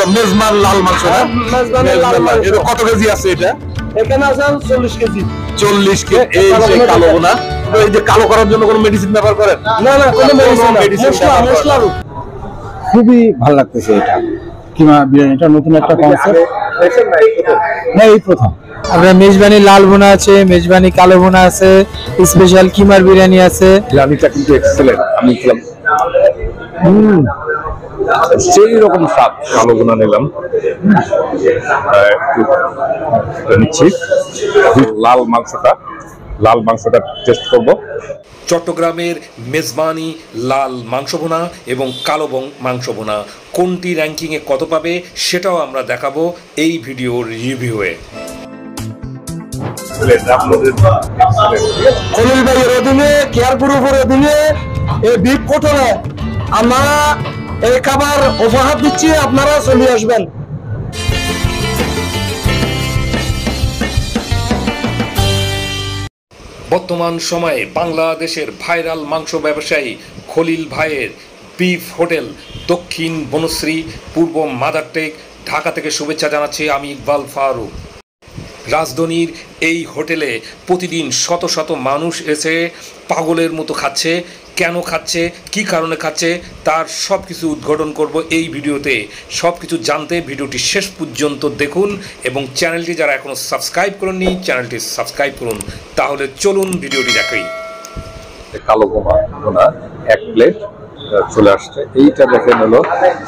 হলো মেজবান লাল মাংস। মেজবানের লাল মাংস। এটা কত কেজি আছে এটা? এখানে আছে 40 কেজি। 40 কেজি। এই যে কালো বোনা, এই যে কালো করার জন্য কোনো মেডিসিন ব্যবহার করেন? না না, কোনো মেডিসিন না, মশলা। খুবই ভালো লাগতেছে এটা কিমা বিরিয়ানিটা, নতুন একটা কনসেপ্ট। না, এই প্রথম। আপনার মেজবানি লাল বোনা আছে, মেজবানি কালো বোনা আছে, স্পেশাল কিমার বিরিয়ানি আছে। বিরিয়ানিটা কিন্তু এক্সেলেন্ট। আমি খেলাম, সেই রকম স্বাদ। কালো বোনা নিলাম, একটু নিচ্ছি। লাল মাংসটা টেস্ট করব। চট্টগ্রামের মেজবানি লাল মাংস ভুনা এবং কালো মাংস ভুনা কোনটি র্যাঙ্কিংয়ে কত পাবে সেটাও আমরা দেখাবো এই ভিডিওর রিভিউয়ে। খলিল ভাইয়ের অধীনে, কেয়ার গ্রুপের অধীনে এই বিফ হোটেলে আমরা এই খাবার উপহার দিচ্ছি, আপনারা চলে আসবেন। বর্তমান সময়ে বাংলাদেশের ভাইরাল মাংস ব্যবসায়ী খলিল ভাইয়ের বিফ হোটেল, দক্ষিণ বনশ্রী, পূর্ব মাদারটেক, ঢাকা থেকে শুভেচ্ছা জানাচ্ছি আমি ইকবাল ফারুক। রাজধানীর এই হোটেলে প্রতিদিন শত শত মানুষ এসে পাগলের মতো খাচ্ছে। কেন খাচ্ছে, কি কারণে খাচ্ছে, তার সব কিছু উদ্ঘাটন করব এই ভিডিওতে। সব কিছু জানতে ভিডিওটি শেষ পর্যন্ত দেখুন এবং চ্যানেলটি যারা এখনও সাবস্ক্রাইব করেননি চ্যানেলটি সাবস্ক্রাইব করুন। তাহলে চলুন ভিডিওটি দেখাই। কালো বোনা 1 প্লেট চলে আসছে। এইটা দেখেন হলো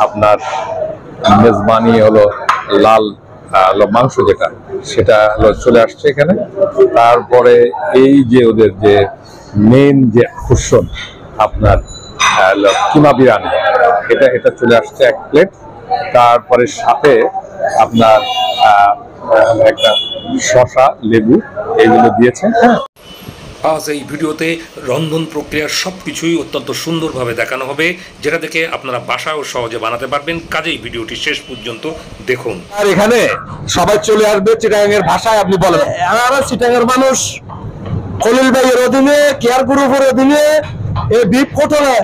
আপনার মেজবানি হলো লাল মাংস, যেটা সেটা হলো চলে আসছে এখানে। তারপরে এই যে ওদের যে মেন যে আকর্ষণ আপনার কিমা বিরিয়ানি, এটা চলে আসছে 1 প্লেট। তারপরে সাথে আপনার একটা শসা, লেবু এগুলো দিয়েছে। আজ এই ভিডিওতে রন্ধন প্রক্রিয়ার সব কিছুই অত্যন্ত সুন্দরভাবে দেখানো হবে, যেটা দেখে আপনারা বাসায়ও সহজে বানাতে পারবেন। কাজেই ভিডিওটি শেষ পর্যন্ত দেখুন। আর এখানে সবাই চলে আসবে চিটাগাং এর ভাষায়, আপনি বলেন। আমরা চিটাগাংয়ের মানুষ, খলিল ভাইয়ের অধীনে, কেয়ার গ্রুপের অধীনে এই বিফ হোটেলে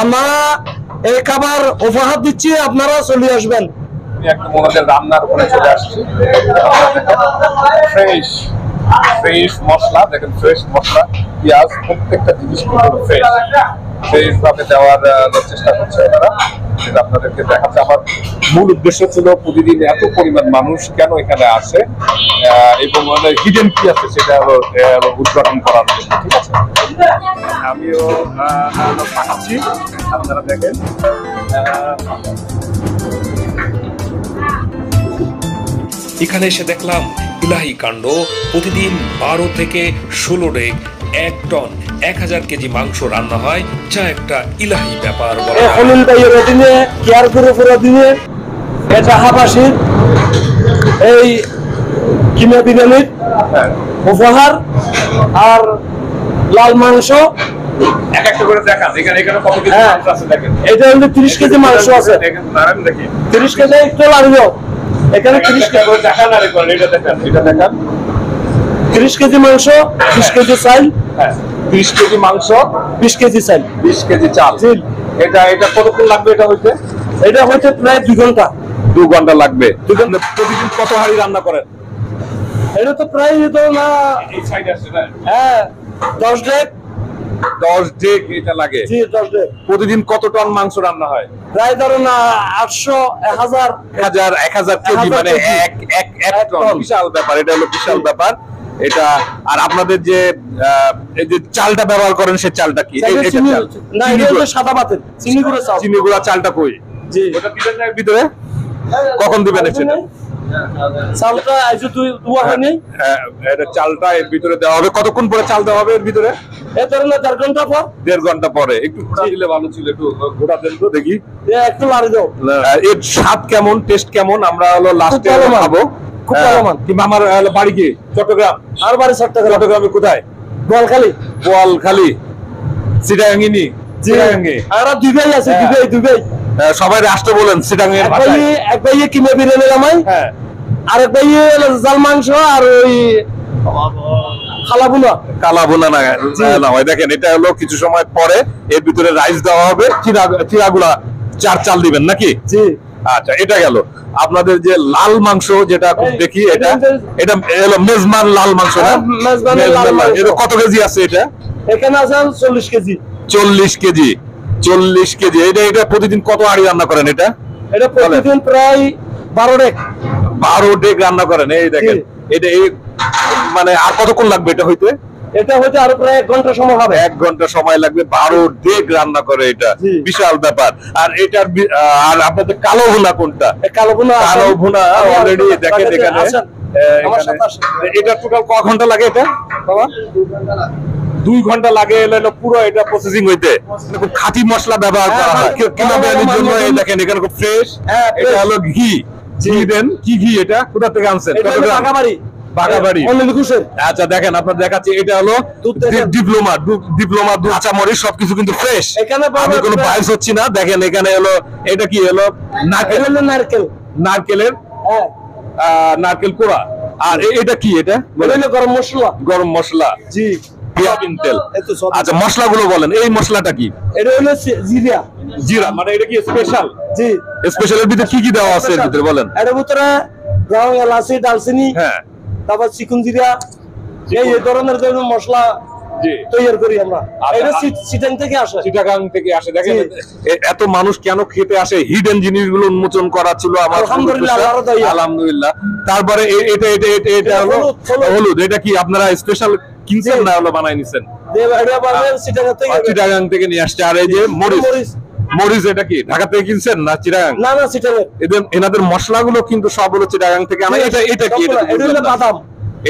আমরা এই খাবার উপহার দিচ্ছি, আপনারা চলে আসবেন। একদম ওনাদের রান্নার উপরে চলে আসছে। ফ্রেশ মশলা, দেখেন ফ্রেশ মশলা, পেঁয়াজ, প্রত্যেকটা জিনিস ফ্রেশ ভাবে দেওয়ার চেষ্টা করছে ওনারা। যেটা আপনাদেরকে দেখাচ্ছে। আমার মূল উদ্দেশ্য ছিল প্রতিদিন এত পরিমাণ মানুষ কেন এখানে আসে এবং হিডেন কি আছে সেটা উদ্ঘাটন করার জন্য। ঠিক আছে, আমিও পাঠাচ্ছি, আপনারা দেখেন। এখানে এসে দেখলাম ইলাহি কাণ্ড। প্রতিদিন 12 থেকে 16 ডেক 1 টন 1000 কেজি মাংস রান্না হয়, যা একটা ইলাহি ব্যাপার। খলিল ভাইয়ের অধীনে, কেয়ার গ্রুপের অধীনে এটা হাবাসির এই কিমা বিরিয়ানির উপহার আর লাল মাংস এক একটা করে দেখান। এখানে কত কেজি মাংস আছে দেখেন। এটা হলো 30 কেজি মাংস আছে। দেখেন, দাঁড়ান দেখি। 30 কেজি একটু লাগবে এখানে। 30 কেজি করে দেখান। আর এটা দেখান, এটা দেখান। 30 কেজি মাংস, 20 কেজি চাল। হ্যাঁ, 30 কেজি মাংস, 20 কেজি চাল, 20 কেজি চাল। এটা কতক্ষণ লাগবে এটা হইতে? এটা হইতে প্রায় 2 ঘন্টা। 2 ঘন্টা লাগবে। প্রতিদিন কত হাঁড়ি রান্না করেন? এটা তো প্রায় তো না, এই সাইডে আসছে না? হ্যাঁ 10 ডেক। 10 ডেক এটা লাগে। জি, 10 ডেক। প্রতিদিন কত টন মাংস রান্না হয়? প্রায় ধরুন 800, 1000 কেজি, মানে এক টন। বিশাল ব্যাপার, এটা হলো বিশাল ব্যাপার এটা। আর আপনাদের যে এই যে চালটা ব্যবহার করেন, সেই চালটা কি? না, এটা হলো সাদা ভাতের চিনি গুঁড়া চাল। চিনি গুঁড়া চালটা কই? জি, ওটা দিবেন না ভিতরে? কখন দিবেন সেটা? চালটা আইছে দুয়া হয়নি। হ্যাঁ, এটা চালটা এর ভিতরে দেওয়া হবে। কতক্ষণ পরে চাল দেওয়া হবে এর ভিতরে? এই ধরুন 1.5 ঘন্টা পর। 1.5 ঘন্টা পরে। একটু ঘোরা দিলে ভালো ছিল, একটু ঘোরা দেন তো দেখি। একটু লাড়ি দাও। এর স্বাদ কেমন, টেস্ট কেমন, আমরা হলো লাস্টে খাবো। খুব ভালো মান। কিন্তু আমার বাড়ি কি চট্টগ্রাম। আর বাড়ি চট্টগ্রাম। চট্টগ্রামে কোথায়? বোয়ালখালী। চিটাগাঙ্গি। চিটাগাঙ্গি। আর দুবাই আছে, দুবাই। সবাই রাষ্ট্র বলেন চিটাগাং এর ভাষায়। এক ভাইয়ে কিমা বিরিয়ানি নামাই। হ্যাঁ। আর এক ভাইয়ে জাল মাংস আর ওই কালাবুনা না হয়। দেখেন, এটা হলো কিছু সময় পরে এর ভিতরে রাইস দেওয়া হবে, চিরাগুলা চাল দিবেন নাকি? জি। আচ্ছা, এটা গেল আপনাদের যে লাল মাংস, যেটা খুব দেখি, এটা এটা হলো মেজবান লাল মাংস না? মেজবানের লাল মাংস। এটা কত কেজি আছে? এটা এখানে আছে 40 কেজি। 40 কেজি। 40 কেজি। এটা প্রতিদিন কত হাঁড়ি রান্না করেন? এটা প্রতিদিন প্রায় 12 ডেক। 12 ডেক রান্না করেন। এই দেখেন, এটা মানে আর কতক্ষণ লাগবে এটা হইতে? এটা হইতে আরো প্রায় 1 ঘন্টা সময় হবে। 1 ঘন্টা সময় লাগবে। 12 ডেক রান্না করে, এটা বিশাল ব্যাপার। আর এটার আর আপনাদের কালো ভুনা কোনটা? কালো ভুনা অলরেডি দেখেন এখানে। এটা টোটাল ক ঘন্টা লাগে এটা বাবা? 2 ঘন্টা লাগে এলো পুরো এটা প্রসেসিং হইতে। খুব খাঁটি মশলা ব্যবহার করা হয় কিমা বিরিয়ানির জন্য। এই দেখেন এখানে খুব ফ্রেশ। এটা হলো ঘি। ঘি দেন। কি ঘি এটা? কোথা থেকে আনছেন? বাগাবাড়ি। আচ্ছা, দেখেন আপনার দেখাচ্ছি, এটা হলো ডিপ্লোমা দুধ, কাঁচামরিচ সবকিছু কিন্তু ফ্রেশ। আমি কোনো বাইস হচ্ছি না। দেখেন এখানে হলো, এটা কি হলো? নারকেলের নারকেল কোড়া। আর এটা কি? এটা গরম মশলা। জি, সয়াবিন তেল। আচ্ছা, মশলাগুলো বলেন। এই মশলাটা কি? এটা হলো জিরা। মানে এটা কি স্পেশাল? জি, স্পেশালের ভিতরে কি কি দেওয়া আছে এর ভিতরে বলেন? এর ভিতরে গ্রাম এলাচি, দালচিনি, হ্যাঁ, তারপর চিকন জিরা, এই ধরনের মশলা তৈরি করি আমরা। এটা চিটাং থেকে আসে। চিটাগাং থেকে আসে। দেখেন এত মানুষ কেন খেতে আসে? হিডেন জিনিসগুলো উন্মোচন করা ছিল আমার। আলহামদুলিল্লাহ। তারপরে এটা হলো হলুদ। এটা কি আপনারা স্পেশাল কিনছেন না হলো বানাই নিছেন? চিটাগাং থেকে নিয়ে আসছে। আর এই যে মরিচ, এটা কি ঢাকা থেকে কিনছেন না চিটাগাং? না, চিটাগাং। এনাদের মশলাগুলো কিন্তু সব হলো চিটাগাং থেকে আনা। এটা কি? এটা হলো বাদাম।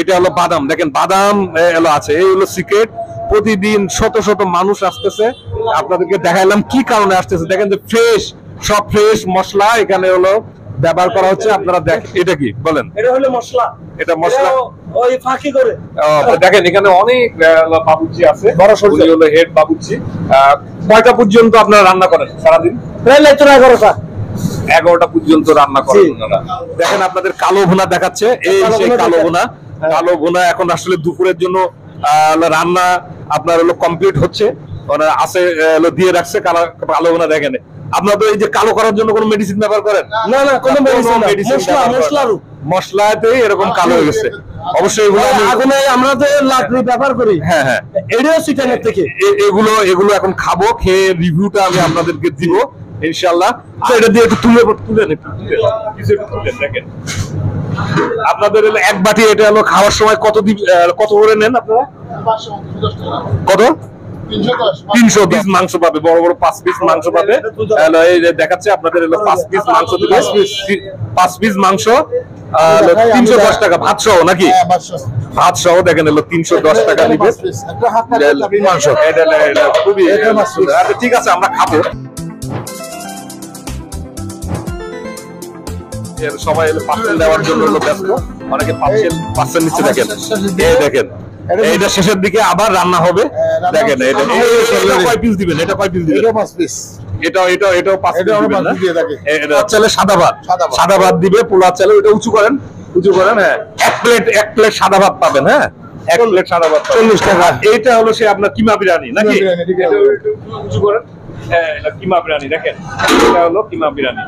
এটা হলো বাদাম। দেখেন বাদাম এলো আছে। এই হলো সিক্রেট। প্রতিদিন শত শত মানুষ আসতেছে। আপনাদেরকে দেখাইলাম কি কারণে আসতেছে। দেখেন যে ফ্রেশ, সব ফ্রেশ মশলা এখানে হলো ব্যবহার করা হচ্ছে। আপনারা দেখেন, এটা কি বলেন? এটা হলো মশলা। এটা মশলা ওই ফাঁকি করে। দেখেন এখানে অনেক বাবুর্চি আছে। উনি হলো হেড বাবুর্চি। কয়টা পর্যন্ত আপনারা রান্না করেন সারাদিন? প্রায় 11টা। 11টা পর্যন্ত রান্না করেন ওনারা। দেখেন আপনাদের কালো ভুনা দেখাচ্ছে। এই সেই কালো ভুনা। কালো ভুনা এখন আসলে দুপুরের জন্য রান্না আপনার হলো কমপ্লিট হচ্ছে। ওনারা আছে দিয়ে রাখছে কালো ভুনা। দেখেন আপনাদের এই যে কালো করার জন্য কোনো মেডিসিন ব্যবহার করেন? না, কোনো মেডিসিন। মশলাতে এরকম কালো হয়ে গেছে। অবশ্যই এগুলো আগুনে আমরা তো লাকড়ি ব্যবহার করি। হ্যাঁ, এটাও চিটানের থেকে। এগুলো এখন খাবো, খেয়ে রিভিউটা আমি আপনাদেরকে দিব ইনশাআল্লাহ। এটা দিয়ে একটু তুলে দেখেন আপনাদের এক বাটি। এটা হলো খাওয়ার সময় কত করে নেন আপনারা? কত? 310 মাংস পাবে। বড় বড় 5 পিস মাংস পাবে। এই যে দেখাচ্ছে আপনাদের হলো 5 পিস মাংস দিবে। 5 পিস মাংস 310 টাকা ভাত সহ নাকি? ভাত সহ দেখেন হলো 310 টাকা দিবে মাংস। এটা খুবই। আচ্ছা, ঠিক আছে, আমরা খাবো। সবাই এলো পার্সেল দেওয়ার জন্য ব্যস্ত। অনেকে পার্সেল নিচ্ছে। দেখেন দেখেন এইটা শেষের দিকে আবার রান্না হবে। দেখেন এটা কয় পিস দিবেন? এটা কয় পিস দিবেন? এটা 5 পিস। এটাও 5 পিস দিবেন না? এটা চালে সাদা ভাত দিবে। পোলা চালে ওটা উঁচু করেন। হ্যাঁ, এক প্লেট সাদা ভাত পাবেন। হ্যাঁ, 1 প্লেট সাদা ভাত 40 টাকা। এইটা হলো সে আপনার কিমা বিরিয়ানি নাকি? উঁচু করেন। হ্যাঁ, এটা কিমা বিরিয়ানি। দেখেন এটা হলো কিমা বিরিয়ানি।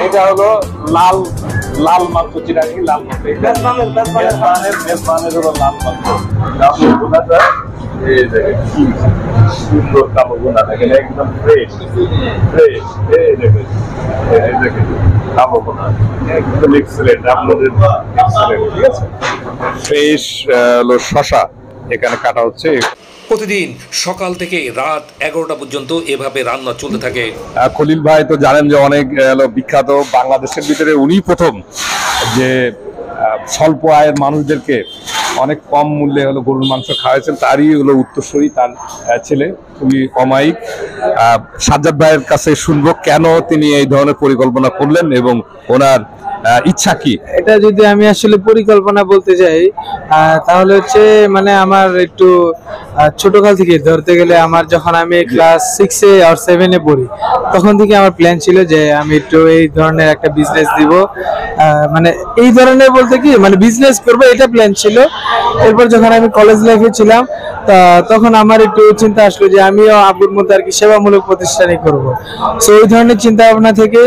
এটা হলো লাল মাংস। চিটাগাং লাল মাংস। মেজবানের হলো লাল মাংস। এই দেখেন কি সুন্দর কালো ভুনা। দেখেন একদম ফ্রেশ। এই দেখেন কালো ভুনা একদম এক্সেলেন্ট। আপনাদের এক্সেলেন্ট। ঠিক আছে, ফ্রেশ হলো শসা এখানে কাটা হচ্ছে। প্রতিদিন সকাল থেকে রাত 11টা পর্যন্ত এভাবে রান্না চলতে থাকে। খলিল ভাই তো জানেন যে অনেক বিখ্যাত। বাংলাদেশের ভিতরে উনি প্রথম যে স্বল্প আয়ের মানুষদেরকে অনেক কম মূল্যে হলো গরুর মাংস খাওয়াইছেন। তারই হলো উত্তরসূরি তার ছেলে, খুবই অমায়িক। সাজ্জাদ ভাইয়ের কাছে শুনবো কেন তিনি এই ধরনের পরিকল্পনা করলেন এবং ওনার ইচ্ছা কি। এটা যদি আমি আসলে পরিকল্পনা বলতে যাই তাহলে হচ্ছে মানে আমার একটু ছোটকাল থেকে ধরতে গেলে আমার যখন আমি ক্লাস 6-এ আর 7-এ পড়ি তখন থেকে আমার প্ল্যান ছিল যে আমি একটু এই ধরনের একটা বিজনেস দিব। মানে এই ধরনের বলতে কি মানে বিজনেস করবো এটা প্ল্যান ছিল। এরপর যখন আমি কলেজ লাইফে ছিলাম তখন আমার একটু চিন্তা আসলো যে আমিও আব্বুর মতো আর কি সেবামূলক প্রতিষ্ঠানই করব। তো ওই ধরনের চিন্তা ভাবনা থেকে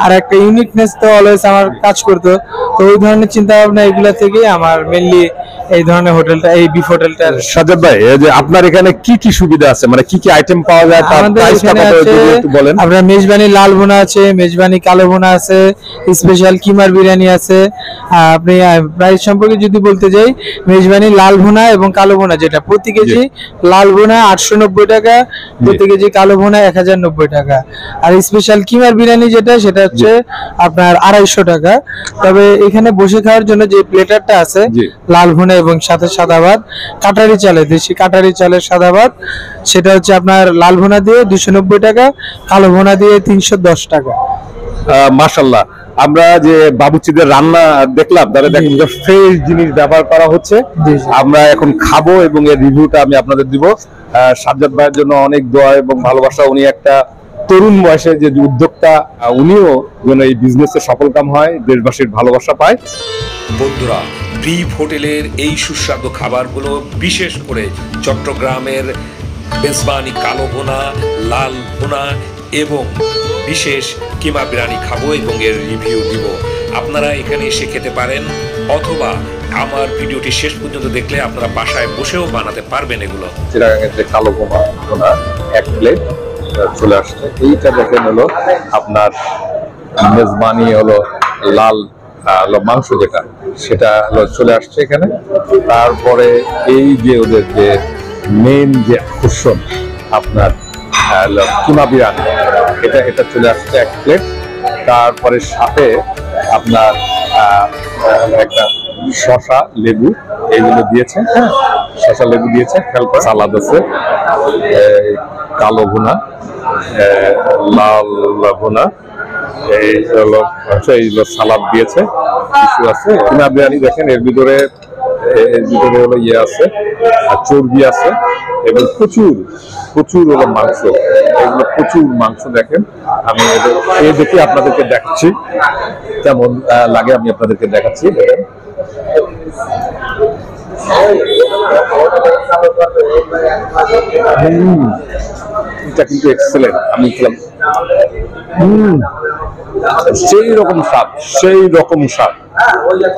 আর একটা ইউনিকনেস তো অলওয়েজ আমার কাজ করতো। তো ওই ধরনের চিন্তা ভাবনা এগুলা থেকে আমার মেইনলি এই ধরনের হোটেলটা, এই বিফ হোটেলটার। সাজ্জাদ ভাই, এই যে আপনার এখানে কি কি সুবিধা আছে, মানে কি কি আইটেম পাওয়া যায়, তার আমাদের প্রাইসটা এখানে কত আছে, যদি একটু বলেন। আপনার মেজবানি লাল ভুনা আছে, মেজবানি কালো ভুনা আছে, স্পেশাল কিমার বিরিয়ানি আছে। আপনি প্রাইস সম্পর্কে যদি বলতে যাই, মেজবানি লাল ভুনা এবং কালো ভুনা যেটা প্রতি কেজি লাল ভুনা 890 টাকা, প্রতি কেজি কালো ভুনা 1090 টাকা। আর স্পেশাল কিমার বিরিয়ানি যেটা সেটা হচ্ছে আপনার 250 টাকা। তবে এখানে বসে খাওয়ার জন্য যে প্লেটারটা আছে লাল ভুনা এবং সাথে সাদা ভাত, কাটারি চালে, দেশি কাটারি চালের সাদা ভাত, সেটা হচ্ছে আপনার লাল ভুনা দিয়ে 290 টাকা, কালো ভুনা দিয়ে 310 টাকা। মাশাআল্লাহ, আমরা যে বাবুচিদের রান্না দেখলাম, তারা দেখুন ফ্রেশ জিনিস ব্যবহার করা হচ্ছে। আমরা এখন খাবো এবং এর রিভিউটা আমি আপনাদের দিব। সাজ্জাদ ভাইয়ের জন্য অনেক দোয়া এবং ভালোবাসা। উনি একটা তরুণ বয়সে যে উদ্যোক্তা, উনিও যেন এই বিজনেসে সফলকাম হয়, দেশবাসীর ভালোবাসা পায়। বন্ধুরা, বিফ হোটেলের এই সুস্বাদু খাবারগুলো বিশেষ করে চট্টগ্রামের মেজবানি কালো ভুনা, লাল ভুনা এবং বিশেষ কিমা বিরিয়ানি খাবো এবং এর রিভিউ দিব। আপনারা এখানে এসে খেতে পারেন, অথবা আমার ভিডিওটি শেষ পর্যন্ত দেখলে আপনারা বাসায় বসেও বানাতে পারবেন এগুলো। চিটাগাংয়ের যে কালো ভুনা 1 প্লেট চলে আসছে। এইটা দেখেন হলো আপনার মেজবানি হলো লাল মাংস, যেটা সেটা হলো চলে আসছে এখানে। তারপরে এই যে ওদের যে মেন যে আকর্ষণ আপনার কিমা বিরিয়ানি, এটা চলে আসছে 1 প্লেট। তারপরে সাথে আপনার একটা শসা, লেবু এইগুলো দিয়েছে। হ্যাঁ, শসা লেবু দিয়েছে। খেয়াল করে সালাদ আছে, কালো ভুনা, লাল ভুনা, এইগুলো সালাদ দিয়েছে, কিছু আছে। কিমা বিরিয়ানি দেখেন এর ভিতরে হলো ইয়ে আছে, চর্বি আছে এবং প্রচুর হলো মাংস। এগুলো প্রচুর মাংস। দেখেন আমি এই দেখে আপনাদেরকে দেখাচ্ছি কেমন লাগে, আমি আপনাদেরকে দেখাচ্ছি। দেখেন এটা কিন্তু এক্সেলেন্ট। আমি খেলাম, সেই রকম স্বাদ।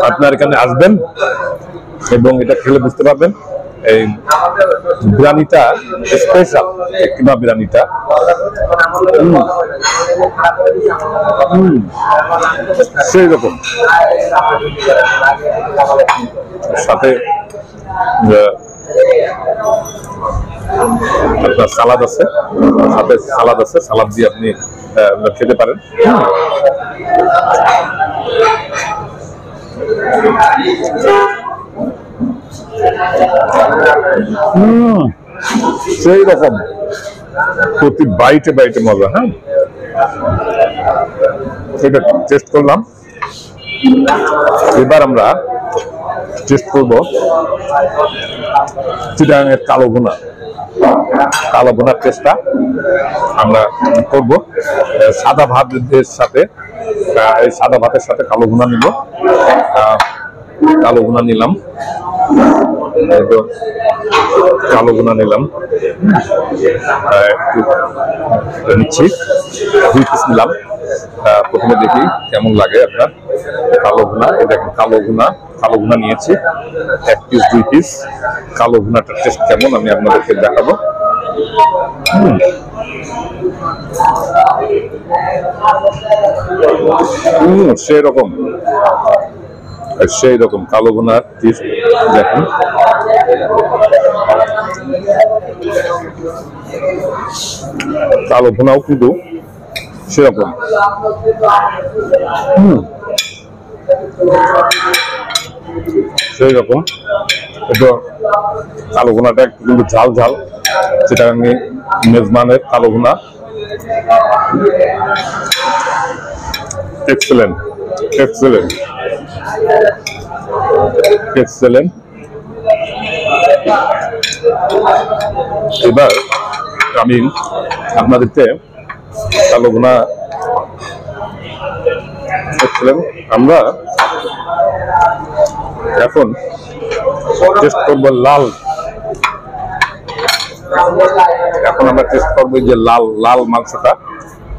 আপনার এখানে আসবেন এবং এটা খেলে বুঝতে পারবেন এই বিরিয়ানিটা স্পেশাল। কিমা বিরিয়ানিটা সেই রকম। সাথে আপনার সালাদ আছে, সালাদ দিয়ে আপনি খেতে পারেন। সেই রকম প্রতি বাইটে মজা। হ্যাঁ, এটা টেস্ট করলাম। এবার আমরা টেস্ট করবো চিটাগাংয়ের কালো ভুনার টেস্টটা আমরা করব সাদা ভাতের সাথে। এই সাদা ভাতের সাথে কালো ভুনা নিব। কালো ভুনা নিলাম, একটু নিচ্ছি, 2 পিস নিলাম। প্রথমে দেখি কেমন লাগে আপনার কালো ভুনা। এই দেখেন কালো ভুনা নিয়েছি 1 পিস 2 পিস। কালো ভুনাটার টেস্ট কেমন আমি আপনাদেরকে দেখাবো। সেই রকম কালো ভুনার টেস্ট দেখুন। কালো ভুনাও কিন্তু সেরকম। সেই রকম। এটা কালো ভুনাটা একটু কিন্তু ঝাল, যেটা আমি মেজবানের কালো ভুনা এক্সেলেন্ট। এবার আমি আপনাদেরকে কালো ভুনা আমরা এখন টেস্ট করবো লাল। এখন আমরা টেস্ট করবো যে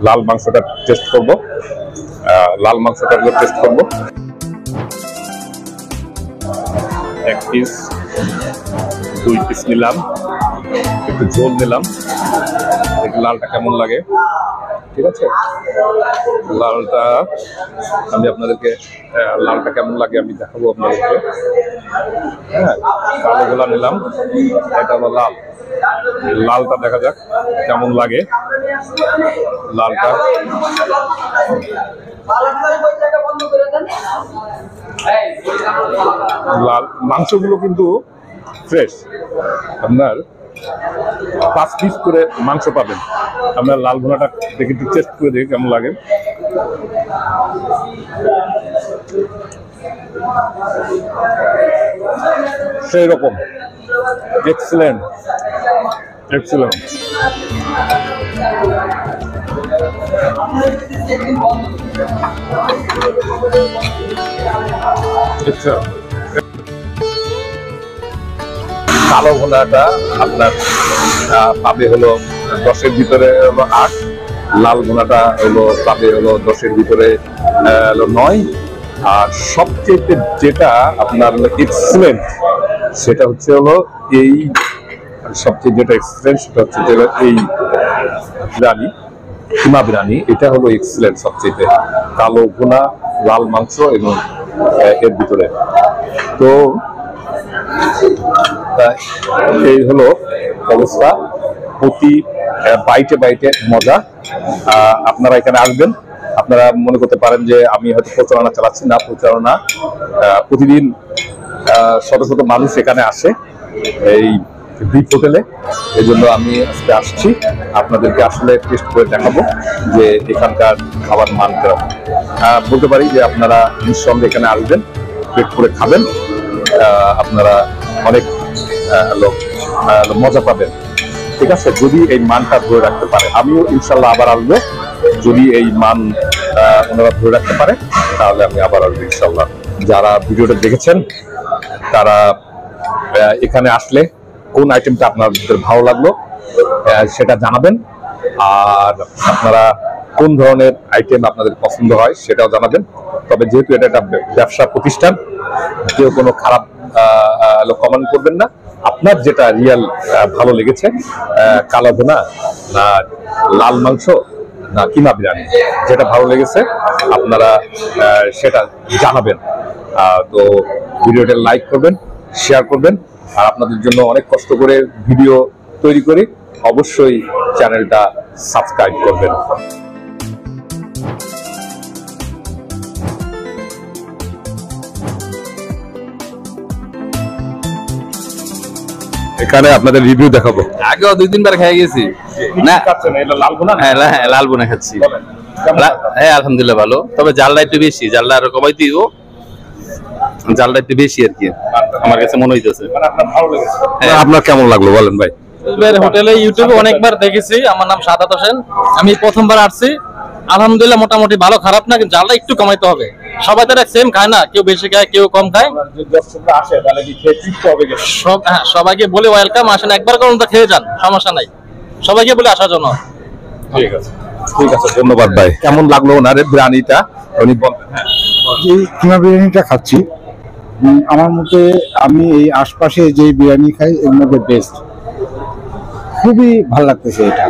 লাল মাংসটা টেস্ট করবো। লাল মাংসটা টেস্ট করবো। এক পিস, 2 পিস নিলাম, একটু ঝোল নিলাম, একটু লালটা কেমন লাগে। ঠিক আছে, লালটা আমি আপনাদেরকে লালটা কেমন লাগে আমি দেখাবো আপনাদেরকে। হ্যাঁ, কালো গোলা নিলাম, এটা হলো লালটা দেখা যাক কেমন লাগে। লালটা লাল মাংসগুলো কিন্তু ফ্রেশ। আপনার 5 পিস করে মাংস পাবেন। আপনার লাল ভুনাটা দেখে একটু টেস্ট করে দেখি কেমন লাগে। সেই রকম এক্সেলেন্ট। কালো ভুনাটা আপনার পাবে হলো 10-এর ভিতরে হলো 8, লাল ভুনাটা হলো পাবে হলো 10-এর ভিতরে হলো 9। আর সবচেয়ে যেটা আপনার এক্সেলেন্ট সেটা হচ্ছে হলো এই সবচেয়ে যেটা এক্সেলেন্ট সেটা হচ্ছে এই বিরিয়ানি, কিমা বিরিয়ানি। এটা হলো এক্সেলেন্ট সবচেয়ে। কালো ভুনা, লাল মাংস এবং এর ভিতরে তো এই হলো অবস্থা। প্রতি বাইটে মজা। আপনারা এখানে আসবেন। আপনারা মনে করতে পারেন যে আমি হয়তো প্রচারণা চালাচ্ছি, না, প্রচারণা। প্রতিদিন শত শত মানুষ এখানে আসে এই বিফ হোটেলে। এই জন্য আমি আজকে আসছি, আপনাদেরকে আসলে টেস্ট করে দেখাবো যে এখানকার খাবার মান কেরকম। বলতে পারি যে আপনারা নিঃসন্দেহে এখানে আসবেন, পেট করে খাবেন, আপনারা অনেক মজা পাবেন। ঠিক আছে, যদি এই মানটা ধরে রাখতে পারে। আমিও ইনশাল্লাহ আবার আসবো। যদি এই মান ওনারা ধরে রাখতে পারে তাহলে আমি আবার আসবো ইনশাল্লাহ। যারা ভিডিওটা দেখেছেন তারা এখানে আসলে কোন আইটেমটা আপনাদের ভালো লাগলো সেটা জানাবেন। আর আপনারা কোন ধরনের আইটেম আপনাদের পছন্দ হয় সেটাও জানাবেন। তবে যেহেতু এটা একটা ব্যবসা প্রতিষ্ঠান, কেউ কোনো খারাপ কমেন্ট করবেন না। আপনার যেটা রিয়েল ভালো লেগেছে, কালো ভুনা না লাল মাংস না কিমা বিরিয়ানি, যেটা ভালো লেগেছে আপনারা সেটা জানাবেন। তো ভিডিওটা লাইক করবেন, শেয়ার করবেন। আর আপনাদের জন্য অনেক কষ্ট করে ভিডিও তৈরি করি, অবশ্যই চ্যানেলটা সাবস্ক্রাইব করবেন। এখানে আপনাদের রিভিউ দেখাবো। আগেও 2-3 বার খেয়ে গেছি না। লাল ভুনা, হ্যাঁ লাল বোনা খাচ্ছি। হ্যাঁ আলহামদুলিল্লাহ ভালো, তবে জালটা একটু বেশি, জালটা আরো কমাই দিব, জালটা একটু বেশি আর কি আমার কাছে মনে হইতেছে। আপনার কেমন লাগলো বলেন ভাই? হোটেলে ইউটিউবে অনেকবার দেখেছি। আমার নাম সাদাত হোসেন, আমি প্রথমবার আসছি। আলহামদুলিল্লাহ মোটামুটি ভালো, খারাপ না, কিন্তু জালটা একটু কমাইতে হবে। সবাই তারা সেম খায় না, কেউ বেশি খায় কেউ কম খায়। সবাইকে বলে ওয়েলকাম, আসেন একবার করুন তো খেয়ে যান, সমস্যা নাই, সবাইকে বলে আসার জন্য। ঠিক আছে, ঠিক আছে, ধন্যবাদ ভাই। কেমন লাগলো ওনার বিরিয়ানিটা উনি বলবেন। হ্যাঁ, এই কিমা বিরিয়ানিটা খাচ্ছি, আমার মতে আমি এই আশপাশে যে বিরিয়ানি খাই এর মধ্যে বেস্ট। খুবই ভালো লাগতেছে এটা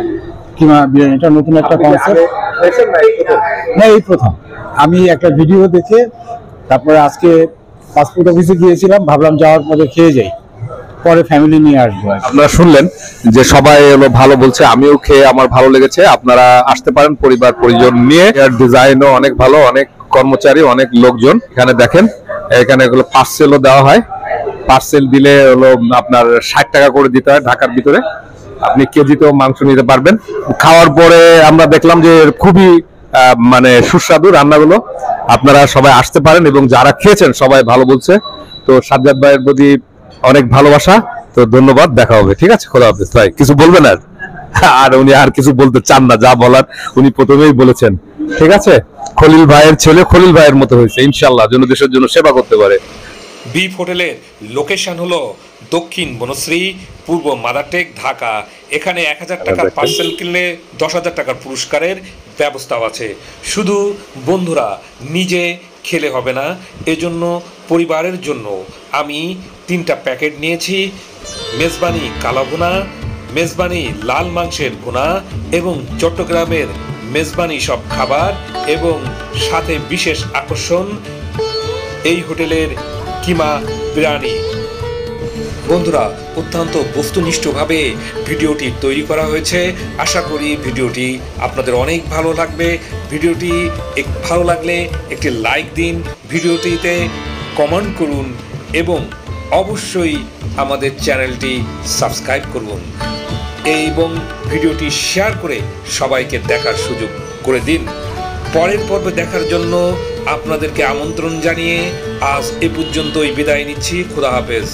কিমা বিরিয়ানিটা। নতুন একটা কনসেপ্ট না, এই প্রথম আমি একটা ভিডিও দেখে তারপরে আজকে পাসপোর্ট অফিসে গিয়েছিলাম, ভাবলাম যাওয়ার পরে খেয়ে যাই, পরে ফ্যামিলি নিয়ে আসবো। আপনারা শুনলেন যে সবাই হলো ভালো বলছে, আমিও খেয়ে আমার ভালো লেগেছে। আপনারা আসতে পারেন পরিবার পরিজন নিয়ে। এর ডিজাইনও অনেক ভালো, অনেক কর্মচারী, অনেক লোকজন এখানে। দেখেন এখানে এগুলো পার্সেলও দেওয়া হয়। পার্সেল দিলে হলো আপনার 60 টাকা করে দিতে হয় ঢাকার ভিতরে। আপনি কেজিতেও মাংস নিতে পারবেন। খাওয়ার পরে আমরা দেখলাম যে খুবই মানে সুস্বাদু রান্নাগুলো। আপনারা সবাই আসতে পারেন এবং যারা খেয়েছেন সবাই ভালো বলছে। তো সাজ্জাদ ভাইয়ের প্রতি অনেক ভালোবাসা। তো ধন্যবাদ, দেখা হবে। ঠিক আছে, খোদা হাফেজ। ভাই কিছু বলবেন? আর উনি আর কিছু বলতে চান না, যা বলার উনি প্রথমেই বলেছেন। ঠিক আছে, খলিল ভাইয়ের ছেলে খলিল ভাইয়ের মতো হয়েছে, ইনশাল্লাহ যেন দেশের জন্য সেবা করতে পারে। বিফ হোটেলের লোকেশন হলো দক্ষিণ বনশ্রী, পূর্ব মাদারটেক, ঢাকা। এখানে 1000 টাকার পার্সেল কিনলে 10,000 টাকার পুরস্কারের ব্যবস্থাও আছে। শুধু বন্ধুরা নিজে খেলে হবে না, এজন্য পরিবারের জন্য আমি 3টা প্যাকেট নিয়েছি। মেজবানি কালা ভুনা, মেজবানি লাল মাংসের ভুনা এবং চট্টগ্রামের মেজবানি সব খাবার, এবং সাথে বিশেষ আকর্ষণ এই হোটেলের কিমা বিরিয়ানি। বন্ধুরা, অত্যন্ত বস্তুনিষ্ঠভাবে ভিডিওটি তৈরি করা হয়েছে। আশা করি ভিডিওটি আপনাদের অনেক ভালো লাগবে। ভিডিওটি ভালো লাগলে একটি লাইক দিন, ভিডিওটিতে কমেন্ট করুন এবং অবশ্যই আমাদের চ্যানেলটি সাবস্ক্রাইব করুন এবং ভিডিওটি শেয়ার করে সবাইকে দেখার সুযোগ করে দিন। পরের পর্বে দেখার জন্য আপনাদেরকে আমন্ত্রণ জানিয়ে আজ এ পর্যন্তই বিদায় নিচ্ছি। খোদা হাফেজ।